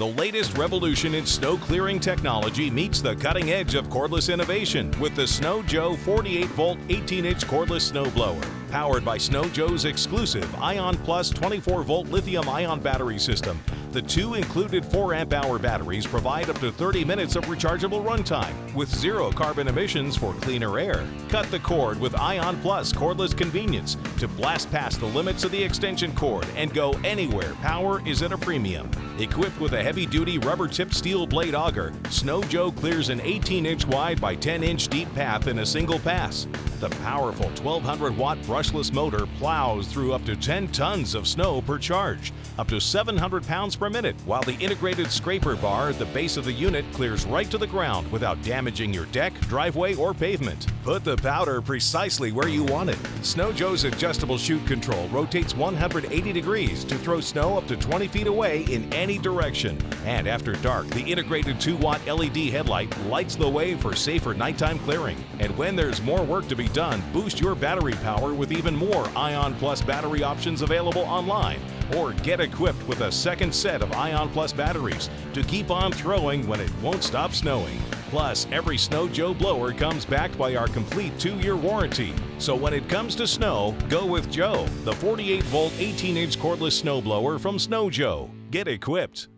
The latest revolution in snow clearing technology meets the cutting edge of cordless innovation with the Snow Joe 48-volt 18-inch cordless snow blower. Powered by Snow Joe's exclusive ION Plus 24-volt lithium-ion battery system, the two included 4-amp-hour batteries provide up to 30 minutes of rechargeable runtime with zero carbon emissions for cleaner air. Cut the cord with ION Plus cordless convenience to blast past the limits of the extension cord and go anywhere power is at a premium. Equipped with a heavy-duty rubber-tipped steel blade auger, Snow Joe clears an 18-inch wide by 10-inch deep path in a single pass. The powerful 1,200-watt brushless motor plows through up to 10 tons of snow per charge, up to 700 pounds per minute, while the integrated scraper bar at the base of the unit clears right to the ground without damaging your deck, driveway, or pavement. Put the powder precisely where you want it. Snow Joe's adjustable chute control rotates 180 degrees to throw snow up to 20 feet away in any direction. And after dark, the integrated 2-watt LED headlight lights the way for safer nighttime clearing. And when there's more work to be done, boost your battery power with even more ION Plus battery options available online, or get equipped with a second set of ION Plus batteries to keep on throwing when it won't stop snowing. Plus, every Snow Joe blower comes backed by our complete 2-year warranty. So when it comes to snow, go with Joe, the 48-volt 18-inch cordless snow blower from Snow Joe. Get equipped.